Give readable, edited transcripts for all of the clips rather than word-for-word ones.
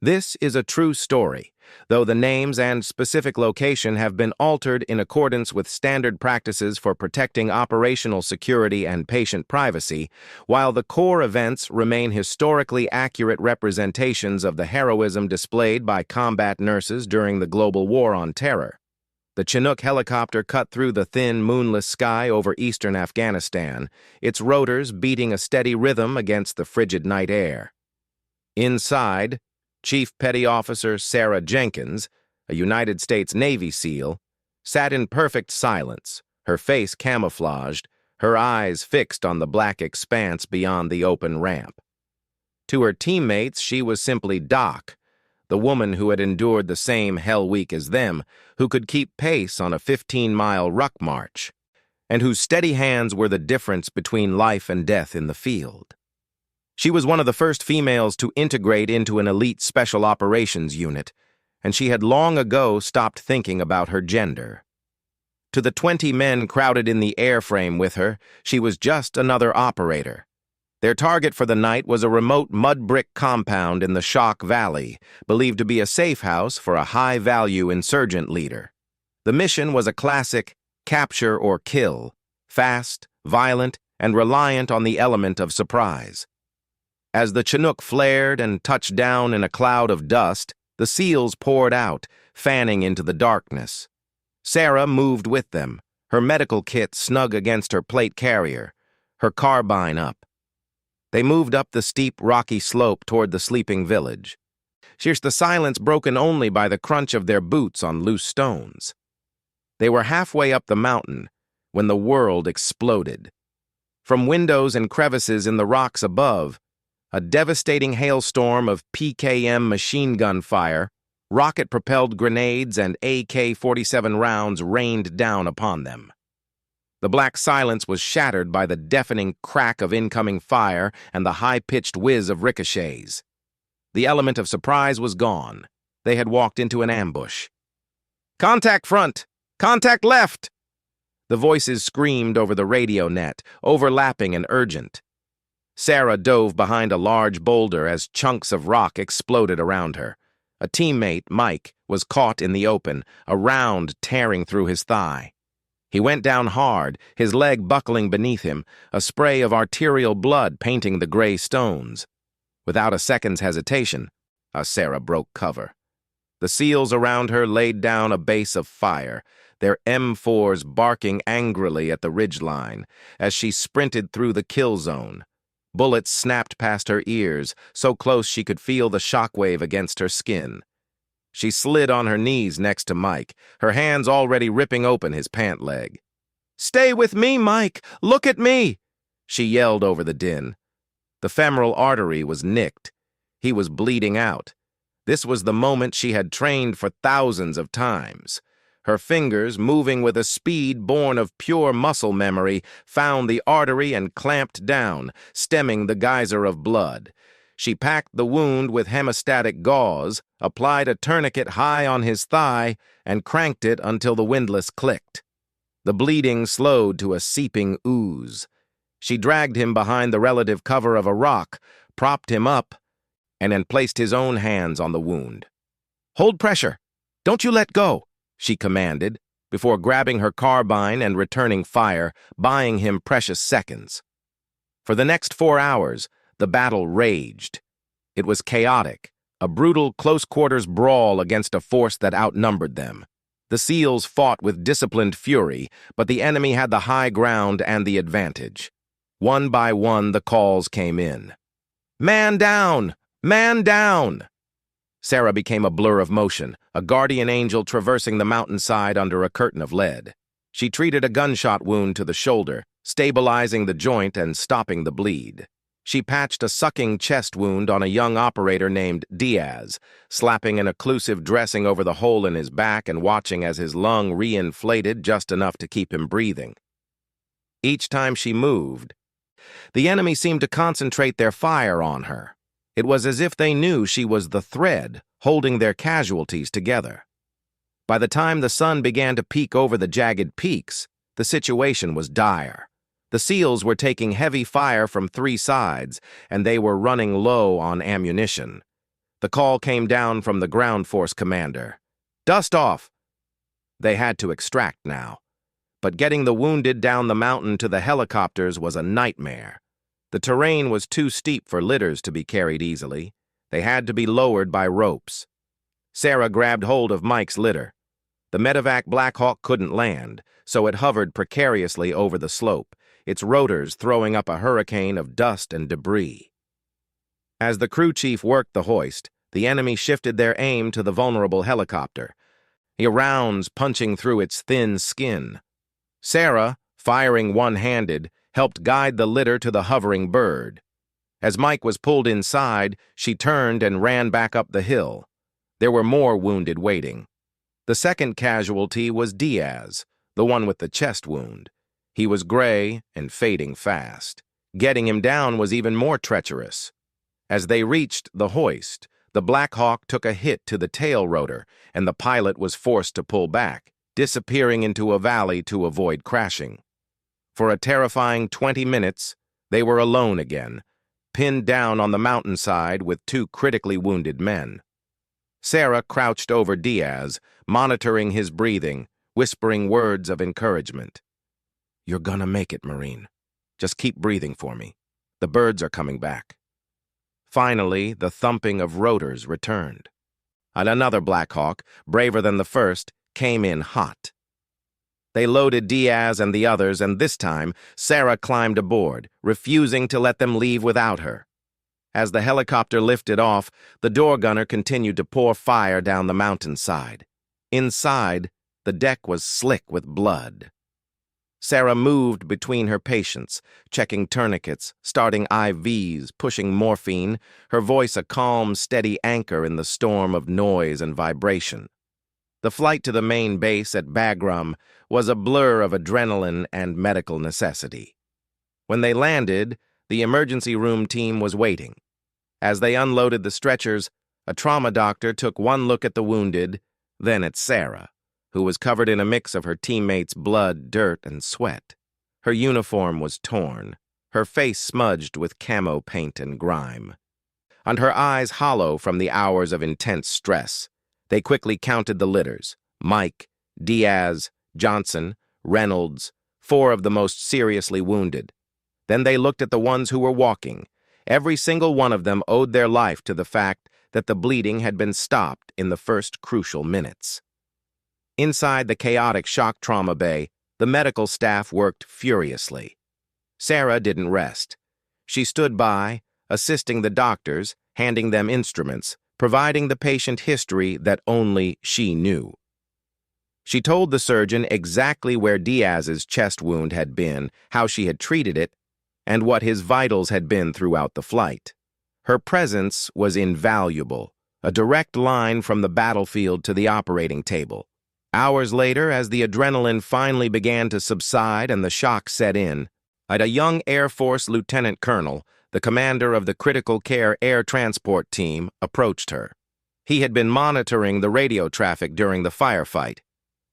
This is a true story, though the names and specific location have been altered in accordance with standard practices for protecting operational security and patient privacy, while the core events remain historically accurate representations of the heroism displayed by combat nurses during the global war on terror. The Chinook helicopter cut through the thin, moonless sky over eastern Afghanistan, its rotors beating a steady rhythm against the frigid night air. Inside, Chief Petty Officer Sarah Jenkins, a United States Navy SEAL, sat in perfect silence, her face camouflaged, her eyes fixed on the black expanse beyond the open ramp. To her teammates, she was simply Doc, the woman who had endured the same hell week as them, who could keep pace on a 15-mile ruck march, and whose steady hands were the difference between life and death in the field. She was one of the first females to integrate into an elite special operations unit, and she had long ago stopped thinking about her gender. To the 20 men crowded in the airframe with her, she was just another operator. Their target for the night was a remote mud-brick compound in the Shock Valley, believed to be a safe house for a high-value insurgent leader. The mission was a classic capture or kill, fast, violent, and reliant on the element of surprise. As the Chinook flared and touched down in a cloud of dust, the SEALs poured out, fanning into the darkness. Sarah moved with them, her medical kit snug against her plate carrier, her carbine up. They moved up the steep, rocky slope toward the sleeping village. Here's the silence broken only by the crunch of their boots on loose stones. They were halfway up the mountain when the world exploded. From windows and crevices in the rocks above, a devastating hailstorm of PKM machine gun fire, rocket-propelled grenades, and AK-47 rounds rained down upon them. The black silence was shattered by the deafening crack of incoming fire and the high-pitched whiz of ricochets. The element of surprise was gone. They had walked into an ambush. "Contact front! Contact left!" The voices screamed over the radio net, overlapping and urgent. Sarah dove behind a large boulder as chunks of rock exploded around her. A teammate, Mike, was caught in the open, a round tearing through his thigh. He went down hard, his leg buckling beneath him, a spray of arterial blood painting the gray stones. Without a second's hesitation, Sarah broke cover. The SEALs around her laid down a base of fire, their M4s barking angrily at the ridgeline as she sprinted through the kill zone. Bullets snapped past her ears, so close she could feel the shockwave against her skin. She slid on her knees next to Mike, her hands already ripping open his pant leg. "Stay with me, Mike! Look at me!" she yelled over the din. The femoral artery was nicked. He was bleeding out. This was the moment she had trained for thousands of times. Her fingers, moving with a speed born of pure muscle memory, found the artery and clamped down, stemming the geyser of blood. She packed the wound with hemostatic gauze, applied a tourniquet high on his thigh, and cranked it until the windlass clicked. The bleeding slowed to a seeping ooze. She dragged him behind the relative cover of a rock, propped him up, and then placed his own hands on the wound. "Hold pressure! Don't you let go!" she commanded, before grabbing her carbine and returning fire, buying him precious seconds. For the next 4 hours, the battle raged. It was chaotic, a brutal close-quarters brawl against a force that outnumbered them. The SEALs fought with disciplined fury, but the enemy had the high ground and the advantage. One by one, the calls came in. "Man down! Man down!" Sarah became a blur of motion, a guardian angel traversing the mountainside under a curtain of lead. She treated a gunshot wound to the shoulder, stabilizing the joint and stopping the bleed. She patched a sucking chest wound on a young operator named Diaz, slapping an occlusive dressing over the hole in his back and watching as his lung re-inflated just enough to keep him breathing. Each time she moved, the enemy seemed to concentrate their fire on her. It was as if they knew she was the thread holding their casualties together. By the time the sun began to peek over the jagged peaks, the situation was dire. The SEALs were taking heavy fire from 3 sides, and they were running low on ammunition. The call came down from the ground force commander. "Dust off!" They had to extract now. But getting the wounded down the mountain to the helicopters was a nightmare. The terrain was too steep for litters to be carried easily. They had to be lowered by ropes. Sarah grabbed hold of Mike's litter. The medevac Black Hawk couldn't land, so it hovered precariously over the slope, its rotors throwing up a hurricane of dust and debris. As the crew chief worked the hoist, the enemy shifted their aim to the vulnerable helicopter, rounds punching through its thin skin. Sarah, firing one-handed, helped guide the litter to the hovering bird. As Mike was pulled inside, she turned and ran back up the hill. There were more wounded waiting. The second casualty was Diaz, the one with the chest wound. He was gray and fading fast. Getting him down was even more treacherous. As they reached the hoist, the Black Hawk took a hit to the tail rotor, and the pilot was forced to pull back, disappearing into a valley to avoid crashing. For a terrifying 20 minutes, they were alone again, pinned down on the mountainside with two critically wounded men. Sarah crouched over Diaz, monitoring his breathing, whispering words of encouragement. "You're gonna make it, Marine. Just keep breathing for me. The birds are coming back." Finally, the thumping of rotors returned. And another Black Hawk, braver than the first, came in hot. They loaded Diaz and the others, and this time, Sarah climbed aboard, refusing to let them leave without her. As the helicopter lifted off, the door gunner continued to pour fire down the mountainside. Inside, the deck was slick with blood. Sarah moved between her patients, checking tourniquets, starting IVs, pushing morphine, her voice a calm, steady anchor in the storm of noise and vibration. The flight to the main base at Bagram was a blur of adrenaline and medical necessity. When they landed, the emergency room team was waiting. As they unloaded the stretchers, a trauma doctor took one look at the wounded, then at Sarah, who was covered in a mix of her teammates' blood, dirt, and sweat. Her uniform was torn, her face smudged with camo paint and grime, and her eyes hollow from the hours of intense stress. They quickly counted the litters: Mike, Diaz, Johnson, Reynolds, 4 of the most seriously wounded. Then they looked at the ones who were walking. Every single one of them owed their life to the fact that the bleeding had been stopped in the first crucial minutes. Inside the chaotic shock trauma bay, the medical staff worked furiously. Sarah didn't rest. She stood by, assisting the doctors, handing them instruments, providing the patient history that only she knew. She told the surgeon exactly where Diaz's chest wound had been, how she had treated it, and what his vitals had been throughout the flight. Her presence was invaluable, a direct line from the battlefield to the operating table. Hours later, as the adrenaline finally began to subside and the shock set in, a young Air Force lieutenant colonel, the commander of the Critical Care Air Transport Team, approached her. He had been monitoring the radio traffic during the firefight.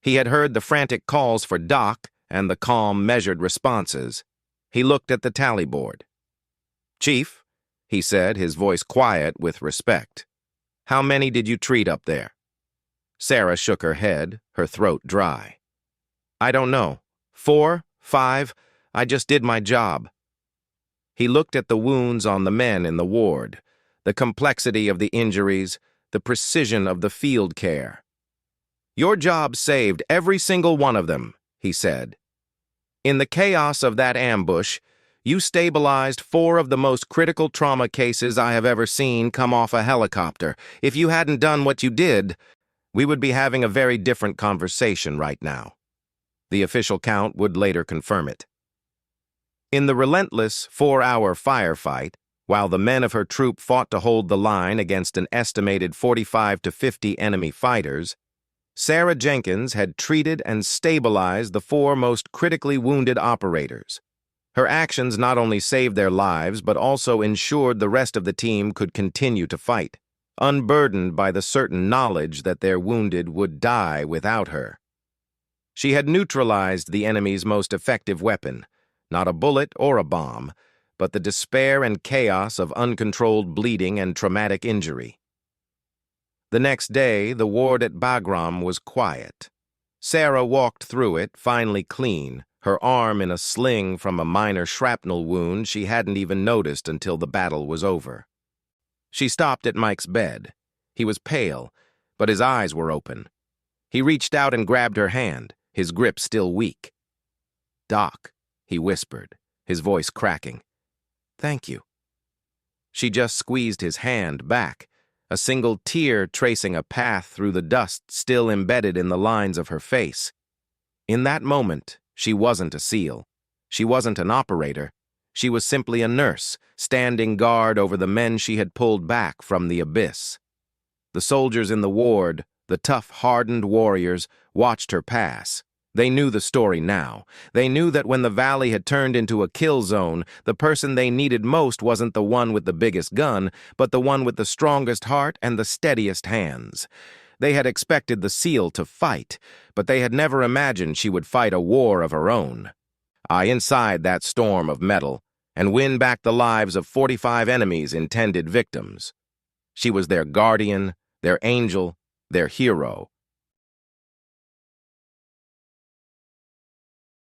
He had heard the frantic calls for doc and the calm, measured responses. He looked at the tally board. "Chief," he said, his voice quiet with respect, "how many did you treat up there?" Sarah shook her head, her throat dry. "I don't know. 4, 5, I just did my job." He looked at the wounds on the men in the ward, the complexity of the injuries, the precision of the field care. "Your job saved every single one of them," he said. "In the chaos of that ambush, you stabilized 4 of the most critical trauma cases I have ever seen come off a helicopter. If you hadn't done what you did, we would be having a very different conversation right now." The official count would later confirm it. In the relentless 4-hour firefight, while the men of her troop fought to hold the line against an estimated 45 to 50 enemy fighters, Sarah Jenkins had treated and stabilized the 4 most critically wounded operators. Her actions not only saved their lives, but also ensured the rest of the team could continue to fight, unburdened by the certain knowledge that their wounded would die without her. She had neutralized the enemy's most effective weapon, not a bullet or a bomb, but the despair and chaos of uncontrolled bleeding and traumatic injury. The next day, the ward at Bagram was quiet. Sarah walked through it, finally clean, her arm in a sling from a minor shrapnel wound she hadn't even noticed until the battle was over. She stopped at Mike's bed. He was pale, but his eyes were open. He reached out and grabbed her hand, his grip still weak. "Doc," he whispered, his voice cracking. "Thank you." She just squeezed his hand back, a single tear tracing a path through the dust still embedded in the lines of her face. In that moment, she wasn't a SEAL. She wasn't an operator. She was simply a nurse, standing guard over the men she had pulled back from the abyss. The soldiers in the ward, the tough, hardened warriors, watched her pass. They knew the story now. They knew that when the valley had turned into a kill zone, the person they needed most wasn't the one with the biggest gun, but the one with the strongest heart and the steadiest hands. They had expected the SEAL to fight, but they had never imagined she would fight a war of her own. Inside that storm of metal, and win back the lives of 45 enemies' intended victims. She was their guardian, their angel, their hero.